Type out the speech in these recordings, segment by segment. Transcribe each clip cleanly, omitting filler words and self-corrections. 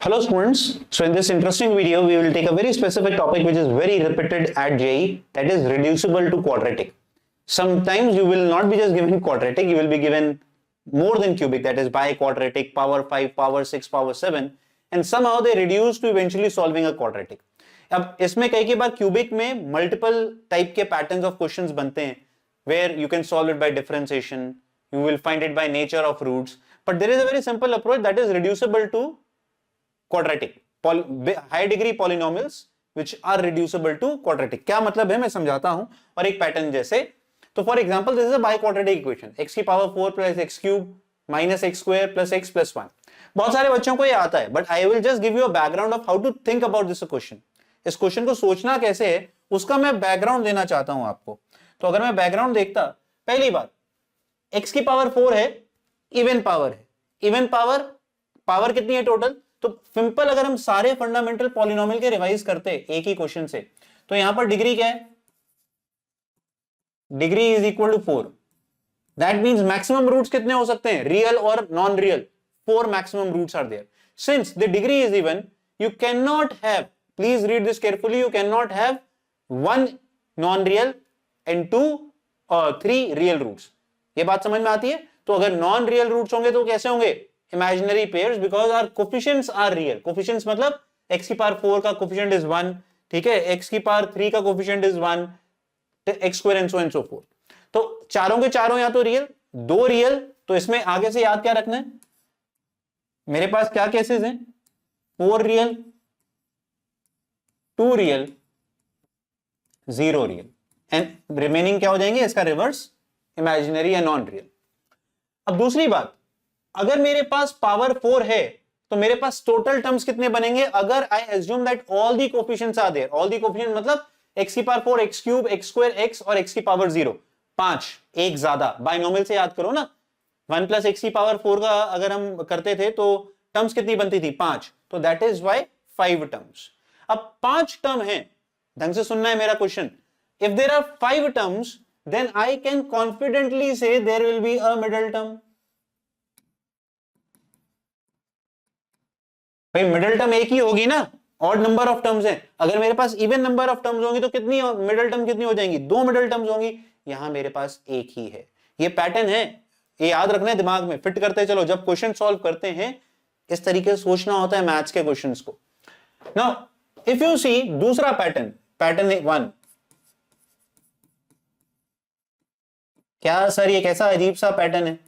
Hello students, so in this interesting video we will take a very specific topic which is very repeated at JEE, that is reducible to quadratic. Sometimes you will not be just given quadratic, you will be given more than cubic, that is biquadratic, power 5, power 6, power 7, and somehow they reduce to eventually solving a quadratic. अब इसमें कई बार cubic में multiple type के patterns of questions बनते हैं where you can solve it by differentiation, you will find it by nature of roots, but there is a very simple approach that is reducible to quadratic, high degree polynomials which are reducible to quadratic. क्या मतलब है मैं समझाता हूं और एक pattern जैसे, तो for example this is a biquadratic equation x की power 4 plus x cube minus x square plus x plus 1. बहुत सारे बच्चों को ये आता है, but I will just give you a background of how to think about this question. इस question को सोचना कैसे है उसका मैं बैकग्राउंड देना चाहता हूं आपको. तो अगर मैं बैकग्राउंड देखता, पहली बात x की पावर 4 है, इवन पावर है. इवन पावर कितनी है टोटल? तो सिंपल अगर हम सारे फंडामेंटल पॉलिनोमियल के रिवाइज करते एक ही क्वेश्चन से, तो यहां पर डिग्री क्या है? Degree is equal to 4. That means maximum roots कितने हो सकते हैं, रियल और non real? 4 maximum roots are there. Since the degree is even, you can not have, please read this carefully, you can not have 1 non real and 2 और 3 real roots. ये बात समझ में आती है? तो अगर नॉन रियल रूट्स होंगे तो कैसे होंगे? Imaginary pairs, because our coefficients are real. Coefficients मतलब x की पावर 4 का कोफिशिएंट इज 1, ठीक है, x की पावर 3 का coefficient is 1, x square and so and so fourth. तो चारों के चारों या तो रियल, 2 रियल, तो इसमें आगे से याद क्या रखना है? मेरे पास क्या केसेस हैं? 4 real, 2 real, 0 real, and remaining क्या हो जाएंगे? इसका रिवर्स, इमेजिनरी या नॉन रियल. अब दूसरी बात, अगर मेरे पास पावर 4 है तो मेरे पास टोटल टर्म्स कितने बनेंगे? अगर I assume that all the coefficients are there, all the coefficient मतलब x की power 4, x cube, x square, x और x की पावर 0, 5, एक ज्यादा. बाइनोमियल से याद करो ना, 1 प्लस x की पावर 4 का अगर हम करते थे तो टर्म्स कितनी बनती थी? 5. तो दैट इज वाई 5 टर्म्स. अब 5 टर्म है, ढंग से सुनना है मेरा question. If there are 5 terms, then I can confidently say there will be a middle term. भाई मिडिल टर्म एक ही होगी ना, ऑड नंबर ऑफ टर्म्स है. अगर मेरे पास इवन नंबर ऑफ टर्म्स होंगी तो कितनी मिडिल टर्म कितनी हो जाएंगी? 2 मिडिल टर्म्स होंगी. यहां मेरे पास एक ही है. ये पैटर्न है, ये याद रखना है, दिमाग में फिट करते चलो. जब क्वेश्चन सॉल्व करते हैं इस तरीके से सोचना होता है मैथ्स के क्वेश्चंस को. नाउ इफ यू सी दूसरा पैटर्न, पैटर्न 1. क्या सर ये कैसा अजीब सा पैटर्न है?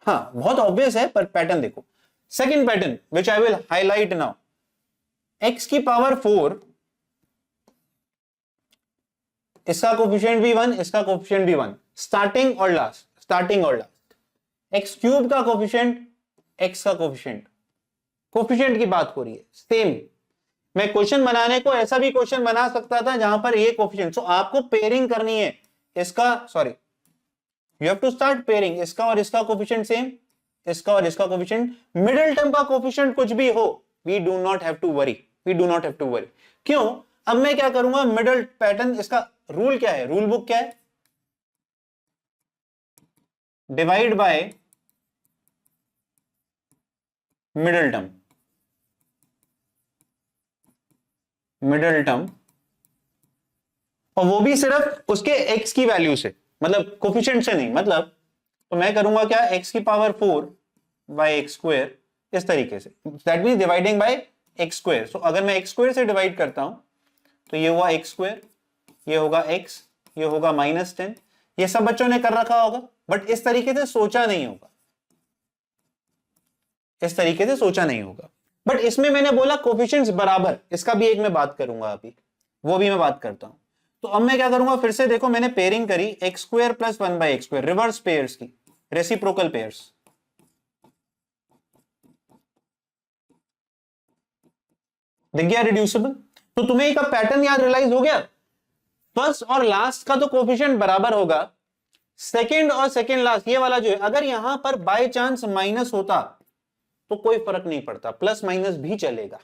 हाँ बहुत ऑब्वियस है, पर पैटर्न देखो. Second pattern which I will highlight now, x की पावर 4, इसका कोफिशिएंट भी 1, इसका कोफिशिएंट भी 1, स्टार्टिंग और लास्ट, स्टार्टिंग और लास्ट. x क्यूब का कोफिशिएंट, x का कोफिशिएंट, कोफिशिएंट की बात हो रही है. सेम मैं क्वेश्चन बनाने को ऐसा भी क्वेश्चन बना सकता था जहां पर ये कोफिशिएंट. सो आपको पेयरिंग करनी है इसका, sorry you have to start pairing इसका और इसका कोफिशिएंट सेम, इसका और इसका कोफिशिएंट. मिडिल टर्म का कोफिशिएंट कुछ भी हो, we do not have to worry, we do not have to worry. क्यों? अब मैं क्या करूंगा, मिडिल पैटर्न, इसका रूल क्या है, रूल बुक क्या है? Divide by middle term, middle term, और वो भी सिर्फ उसके x की वैल्यू से, मतलब कोफिशिएंट से नहीं. मतलब तो मैं करूंगा क्या, x की पावर 4 बाय x स्क्वायर, इस तरीके से. That means dividing by x square. So अगर मैं x स्क्वायर से डिवाइड करता हूं तो ये हुआ x स्क्वायर, ये होगा x, ये होगा -10. ये सब बच्चों ने कर रखा होगा, बट इस तरीके से सोचा नहीं होगा, इस तरीके से सोचा नहीं होगा. बट इसमें मैंने बोला कोफिशिएंट्स बराबर, इसका भी एक मैं बात करूंगा अभी, वो भी मैं बात करता हूं. तो अब मैं क्या करूंगा, फिर से देखो मैंने पेयरिंग करी x square plus 1 by x square, reverse pairs की, रेसिप्रोकल पेयर्स. दिख गया रिड्यूसिबल? तो तुम्हें एक पैटर्न याद रियलाइज हो गया. फर्स्ट और लास्ट का तो कोफिशिएंट बराबर होगा, सेकंड और सेकंड लास्ट ये वाला जो है, अगर यहां पर बाय चांस माइनस होता तो कोई फर्क नहीं पड़ता, प्लस माइनस भी चलेगा.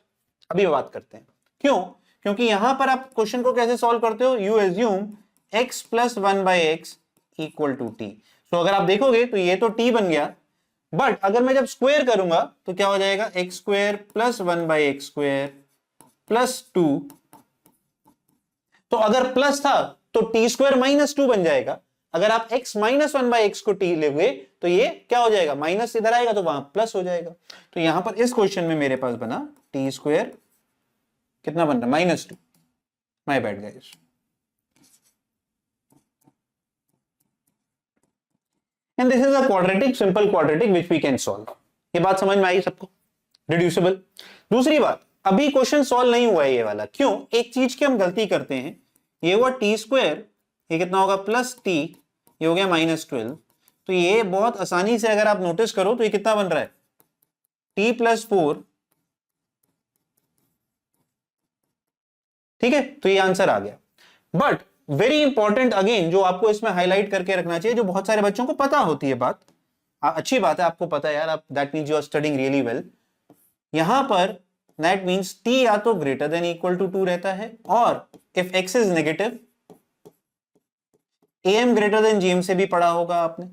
अभी बात करते हैं क्यों. क्योंकि यहां पर आप क्वेश्चन को कैसे सॉल्व करते हो, you assume x plus 1 by x equal to t. So अगर आप देखोगे तो ये तो t बन गया, बट अगर मैं जब स्क्वायर करूंगा तो क्या हो जाएगा, x square plus 1/x² plus 2। तो अगर प्लस था तो t² -2 बन जाएगा। अगर आप x -1/x को t लोगे तो ये क्या हो जाएगा, माइनस इधर आएगा तो वहां प्लस हो जाएगा। तो यहां पर इस क्वेश्चन में मेरे पास बना t² कितना बन रहा है, -2। My bad guys. And this is a quadratic, simple quadratic which we can solve. ये बात समझ में आई सबको, रिड्यूसिबल। दूसरी बात, अभी क्वेश्चन सॉल्व नहीं हुआ है ये वाला, क्यों, एक चीज की हम गलती करते हैं। ये हुआ t², ये कितना होगा प्लस t, ये हो गया -12। तो ये बहुत आसानी से अगर आप नोटिस करो तो ये कितना बन रहा है, t+4। ठीक है, तो ये आंसर आ गया। बट वेरी इंपॉर्टेंट अगेन जो आपको इसमें हाईलाइट करके रखना चाहिए, जो बहुत सारे बच्चों को पता होती है बात, अच्छी बात है आपको पता है यार, आप that means you are studying really well. यहां पर दैट मींस t या तो ग्रेटर देन इक्वल टू 2 रहता है, और if x is negative, am greater than gm से भी पढ़ा होगा आपने।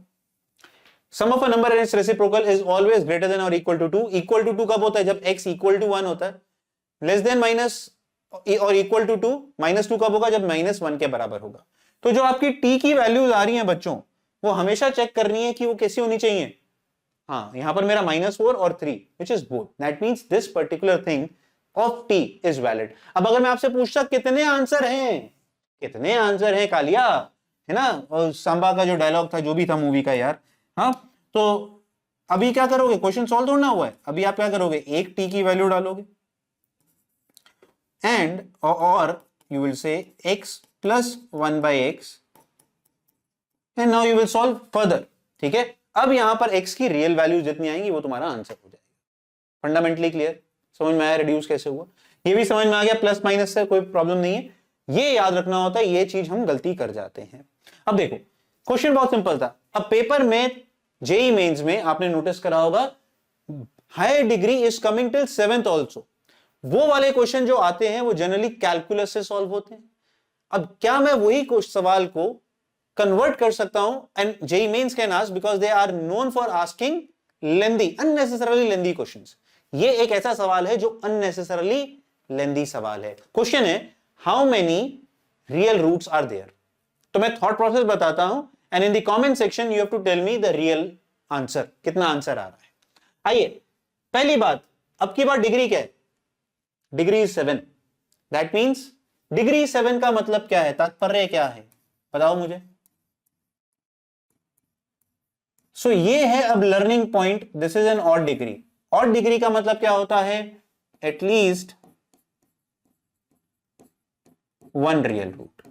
Sum of a number and its reciprocal is always greater than और इक्वल टू 2। इक्वल टू 2 कब होता है, जब x इक्वल टू 1 होता है। लेस देन माइनस और इक्वल टू 2, -2 कब होगा, जब -1 के बराबर होगा। तो जो आपकी t की वैल्यूज आ रही हैं बच्चों, वो हमेशा चेक करनी है कि वो कैसी होनी चाहिए। हाँ, यहां पर मेरा -4 और 3 which is both, that means this particular thing of t is valid. अब अगर मैं आपसे पूछता कितने आंसर हैं, कितने आंसर हैं कालिया, है ना, और सांबा का जो डायलॉग था, जो भी था मूवी का यार। हाँ, तो अभी क्या करोगे, क्वेश्चन सॉल्व होना हुआ है, अभी आप क्या करोगे, एक t की वैल्यू डालोगे एंड और you will say x plus 1/x and now you will solve further. ठीक है, अब यहां पर x की रियल वैल्यू जितनी आएंगी वो तुम्हारा आंसर हो जाएगा। फंडामेंटली क्लियर, समझ में आया रिड्यूस कैसे हुआ, ये भी समझ में आ गया, प्लस माइनस से कोई प्रॉब्लम नहीं है। ये याद रखना होता है, ये चीज हम गलती कर जाते हैं। अब देखो क्वेश्चन बहुत सिंपल था। अब पेपर में जेई मेंस में आपने नोटिस करा होगा, higher degree is coming till 7th also. वो वाले क्वेश्चन जो आते हैं वो जनरली कैलकुलस से सॉल्व होते हैं। अब क्या मैं वही सवाल को कन्वर्ट कर सकता हूं, and JEE mains can ask because they are known for asking lengthy, unnecessarily lengthy questions. ये एक ऐसा सवाल है जो अननेसेसरली लेंदी सवाल है। क्वेश्चन है how many real roots are there. तो मैं थॉट प्रोसेस बताता हूं and in the comment section you have to tell me the real answer, कितना आंसर आ रहा है। आइए, पहली बात, अब की बार डिग्री क्या है, डिग्री 7। दैट मींस डिग्री 7 का मतलब क्या है, तात्पर्य क्या है, बताओ मुझे। सो ये है अब learning point, this is an odd degree. Odd degree का मतलब क्या होता है, एटलीस्ट 1 रियल रूट।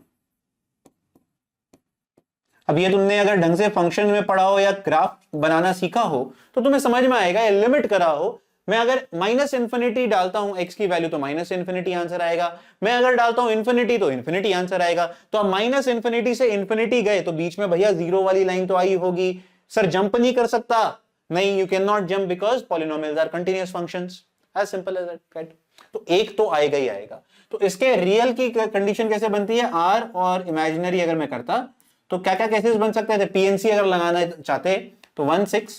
अब ये तुमने अगर ढंग से फंक्शन में पढ़ा हो या ग्राफ बनाना सीखा हो तो तुम्हें समझ में आएगा, या लिमिट करा हो। मैं अगर -∞ डालता हूं x की वैल्यू तो -∞ आंसर आएगा, मैं अगर डालता हूं इन्फिनिटी तो इन्फिनिटी आंसर आएगा। तो अब -∞ से इन्फिनिटी गए तो बीच में भैया जीरो वाली लाइन तो आई होगी। सर जंप नहीं कर सकता, नहीं, you can not jump because polynomials are continuous functions, as simple as that. तो एक तो आएगा ही आएगा। तो इसके रियल की कंडीशन कैसे बनती है, r और इमेजिनरी अगर मैं करता तो क्या क्या केसेस बन सकते थे, पीएनसी अगर लगाना चाहते तो 1 6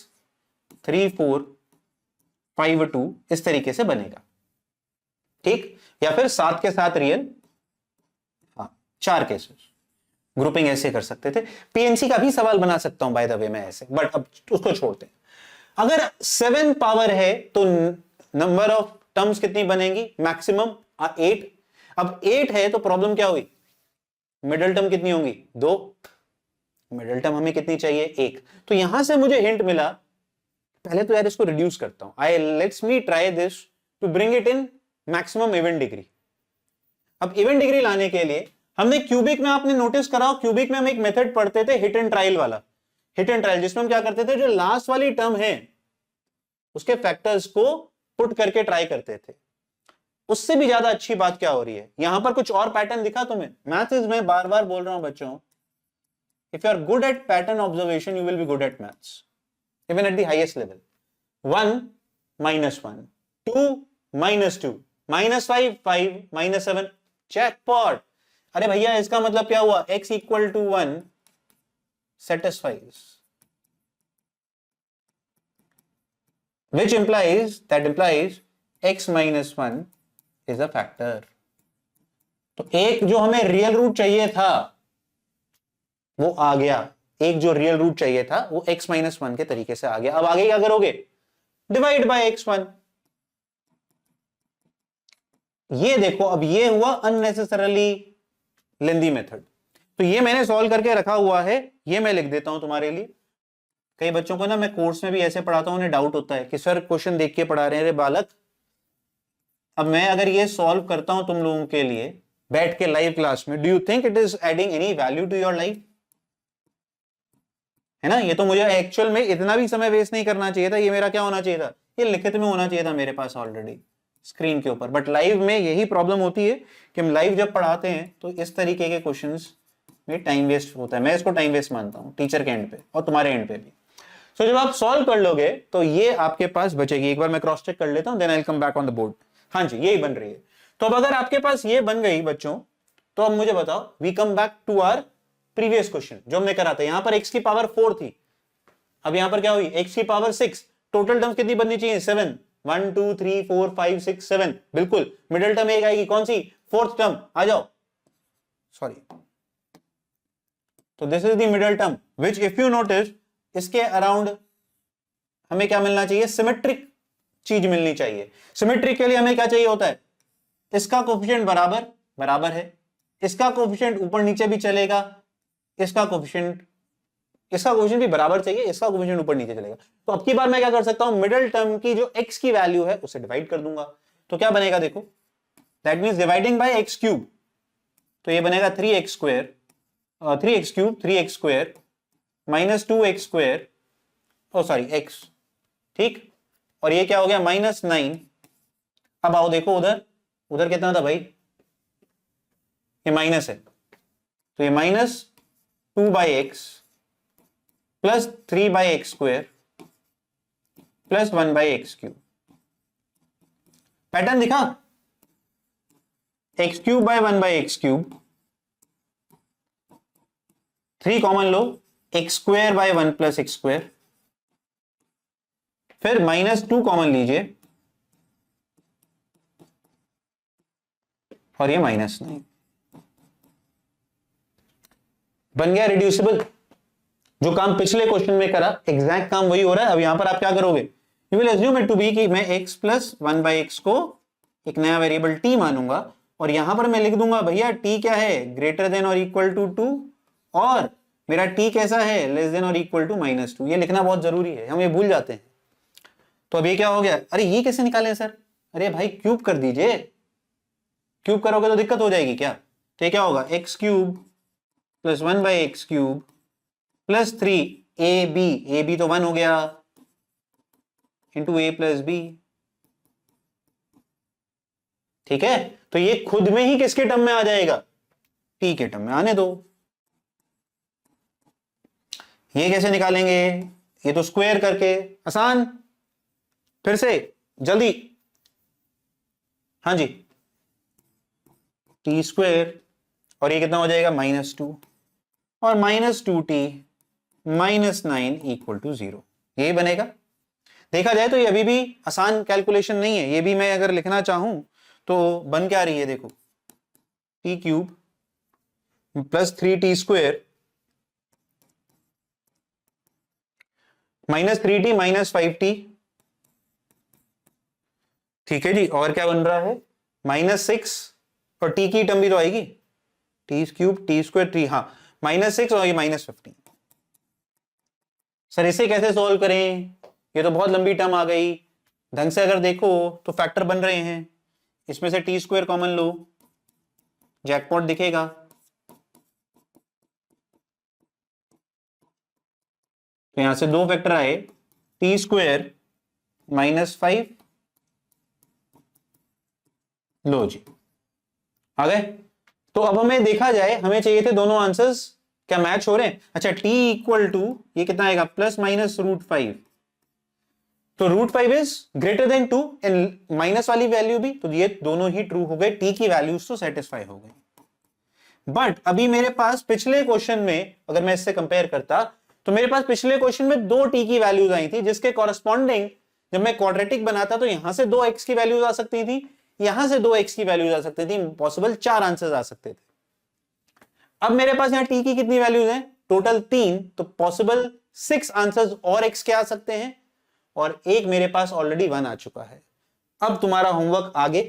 3 4 5 2 इस तरीके से बनेगा। ठीक, या फिर 7 के साथ रियल, हाँ 4 केसेस, ग्रुपिंग ऐसे कर सकते थे। पीएनसी का भी सवाल बना सकता हूं बाय द वे मैं ऐसे, बट अब उसको छोड़ते हैं। अगर 7 पावर है तो नंबर ऑफ टर्म्स कितनी बनेंगी, मैक्सिमम 8। अब 8 है तो प्रॉब्लम क्या हुई, मिडिल टर्म कितनी होंगी, 2। मिडिल टर्म हमें कितनी चाहिए, 1। तो यहां से मुझे हिंट मिला, पहले तो यार इसको रिड्यूस करता हूं, I let's me try this to bring it in maximum even degree. अब इवन डिग्री लाने के लिए हमने क्यूबिक में, आपने नोटिस कराओ, क्यूबिक में हम एक मेथड पढ़ते थे हिट एंड ट्रायल वाला, हिट एंड ट्रायल, जिसमें हम क्या करते थे, जो लास्ट वाली टर्म है उसके फैक्टर्स को पुट करके ट्राई करते थे। उससे भी ज्यादा अच्छी बात क्या हो रही है, यहां पर कुछ और पैटर्न दिखा तुम्हें। मैथ्स इज, मैं बार बार बोल रहा हूं बच्चों, if you are good at pattern observation you will be good at maths even at the highest level. 1 -1, 2 -2, -5 5, -7, jackpot। अरे भैया इसका मतलब क्या हुआ, x equal to 1 satisfies, which implies x minus 1 is a factor. तो एक जो हमें रियल रूट चाहिए था वो आ गया, एक जो रियल रूट चाहिए था वो x माइनस 1 के तरीके से आ गया. अब आगे क्या करोगे, डिवाइड बाय x1. ये देखो, अब ये हुआ अननेसेसरली लेंदी मेथड. तो ये मैंने सॉल्व करके रखा हुआ है, ये मैं लिख देता हूं तुम्हारे लिए. कई बच्चों को ना मैं कोर्स में भी ऐसे पढ़ाता हूं, उन्हें डाउट होता है कि सर क्वेश्चन देख के पढ़ा रहे हैं रे बालक. अब मैं अगर ये सॉल्व करता हूं तुम लोगों के लिए बैठ के लाइव क्लास में, do you think it is adding any value to your life? है ना, ये तो मुझे एक्चुअल में इतना भी समय वेस्ट नहीं करना चाहिए था. ये मेरा क्या होना चाहिए था, ये लिखित में होना चाहिए था मेरे पास ऑलरेडी स्क्रीन के ऊपर. बट लाइव में यही प्रॉब्लम होती है कि हम लाइव जब पढ़ाते हैं तो इस तरीके के क्वेश्चंस में टाइम वेस्ट होता है. मैं इसको टाइम वेस्ट मानता हूं, टीचर के एंड पे और तुम्हारे एंड पे भी. सो जब आप सॉल्व कर लोगे तो ये आपके पास बचेगी. एक बार मैं क्रॉस चेक कर लेता हूं, then I will come back on the board. हाँ जी, यही बन रही है. तो अब अगर आपके पास ये बन गई बच्चों, तो अब मुझे बताओ, we come back to our previous question जो हमने करा था. यहां पर x की पावर 4 थी, अब यहां पर क्या हुई, x की पावर 6. टोटल टर्म्स कितनी बननी चाहिए, 7. 1 2 3 4 5 6 7. बिल्कुल, मिडिल टर्म एक आएगी, कौन सी, फोर्थ टर्म. आ जाओ, सॉरी. तो this is the middle term which if you notice, इसके अराउंड हमें क्या मिलना चाहिए, सिमेट्रिक चीज मिलनी चाहिए. सिमेट्रिक के लिए हमें क्या चाहिए होता है, इसका कोफिशिएंट बराबर बराबर है, इसका कोफिशिएंट ऊपर नीचे भी चलेगा, इसका कोफिशिएंट भी बराबर चाहिए, इसका कोफिशिएंट ऊपर नीचे चलेगा. तो अब की बार मैं क्या कर सकता हूं, मिडिल टर्म की जो x की वैल्यू है उसे डिवाइड कर दूंगा. तो क्या बनेगा देखो, that means dividing by x cube. तो ये बनेगा 3x square, 3x cube 3x square minus 2x square, oh sorry x, ठीक. और ये क्या हो गया, -9. अब आओ देखो उधर, उधर कितना था भाई, ये माइनस है, तो ये -2/x plus 3/x square plus 1/x cube. Pattern दिखा, x cube by 1/x cube, 3 common low, x square by 1 plus x square, फिर -2 कॉमन लीजिए और ये -9. बन गया रिड्यूसिबल. जो काम पिछले क्वेश्चन में करा एग्जैक्ट काम वही हो रहा है. अब यहां पर आप क्या करोगे, you will assume it to be कि मैं x प्लस 1/x को एक नया वेरिएबल t मानूंगा, और यहां पर मैं लिख दूंगा भैया t क्या है, ग्रेटर देन और इक्वल टू 2, और मेरा t कैसा है, लेस देन और इक्वल टू -2. ये लिखना बहुत जरूरी है, हम ये भूल जाते हैं. तो अब ये क्या हो गया, अरे ये कैसे निकालें सर, अरे भाई क्यूब कर दीजिए. क्यूब करोगे तो दिक्कत हो जाएगी क्या. तो ये क्या होगा, x cube plus 1/x cube plus 3ab तो 1 हो गया, इंटू a प्लस b. ठीक है, तो ये खुद में ही किसके टर्म में आ जाएगा, t के टर्म में आने दो. ये कैसे निकालेंगे, ये तो स्क्वायर करके आसान. फिर से जल्दी, हाँ जी, टी स्क्वायर और ये कितना हो जाएगा, -2 और -2t -9 इक्वल टू 0. यही बनेगा. देखा जाए तो ये अभी भी आसान कैलकुलेशन नहीं है. ये भी मैं अगर लिखना चाहूं तो बन क्या रही है, देखो, T cube plus 3t square -3t -5t. ठीक है जी, और क्या बन रहा है, -6, और t की टर्म भी तो आएगी, T cube T square T, हाँ, -6 और ये -15. सर इसे कैसे सॉल्व करें, ये तो बहुत लंबी टर्म आ गई. ढंग से अगर देखो तो फैक्टर बन रहे हैं, इसमें से टी स्क्वायर कॉमन लो, जैकपॉट दिखेगा. तो यहां से 2 फैक्टर आए, टी स्क्वायर -5, लो जी आ गए. तो अब हमें देखा जाए, हमें चाहिए थे दोनों आंसर्स, क्या मैच हो रहे हैं. अच्छा, t इक्वल टू ये कितना आएगा, +-√5. तो √5 is greater than 2 and minus वाली वैल्यू भी, तो ये दोनों ही ट्रू हो गए, t की वैल्यूज तो सेटिस्फाई हो गई. बट अभी मेरे पास पिछले क्वेश्चन में अगर मैं इससे कंपेयर करता, तो मेरे पास पिछले क्वेश्चन में 2 t की वैल्यूज आई थी, जिसके कॉरेस्पॉन्डिंग जब मैं क्वाड्रेटिक बनाता तो यहां से 2x की वैल्यूज आ सकती थी, यहां से 2x की वैल्यूज आ सकती थी, पॉसिबल 4 आंसर्स आ सकते थे। अब मेरे पास यहां t की कितनी वैल्यूज हैं? टोटल 3, तो पॉसिबल 6 आंसर्स और x के आ सकते हैं, और एक मेरे पास ऑलरेडी 1 आ चुका है। अब तुम्हारा होमवर्क आगे,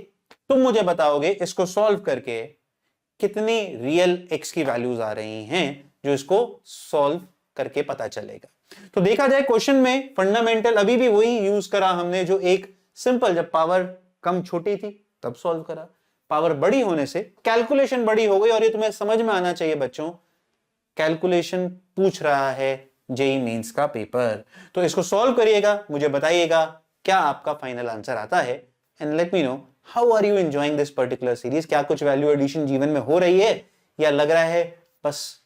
तुम मुझे बताओगे इसको सॉल्व करके कितनी रियल x की वैल्यूज आ रही हैं, जो इसको सॉल्व करके पता चलेगा। तो देखा जाए क्वेश्चन में फंडामेंटल अभी भी वही यूज करा हमने, जो एक सिंपल, जब पावर कम छोटी थी तब सॉल्व करा, पावर बड़ी होने से कैलकुलेशन बड़ी हो गई। और ये तुम्हें समझ में आना चाहिए बच्चों, कैलकुलेशन पूछ रहा है जेईई मेंस का पेपर। तो इसको सॉल्व करिएगा, मुझे बताइएगा क्या आपका फाइनल आंसर आता है, and let me know how are you enjoying this particular series. क्या कुछ वैल्यू एडिशन जीवन में हो रही है, या लग रहा है बस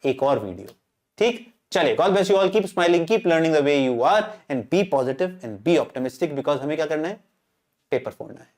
एक और वीडियो? ठीक, चलिए, God bless you all, keep smiling, keep learning the way you are, and be positive and be optimistic, because हमें क्या करना है? पेपर फोड़ना है।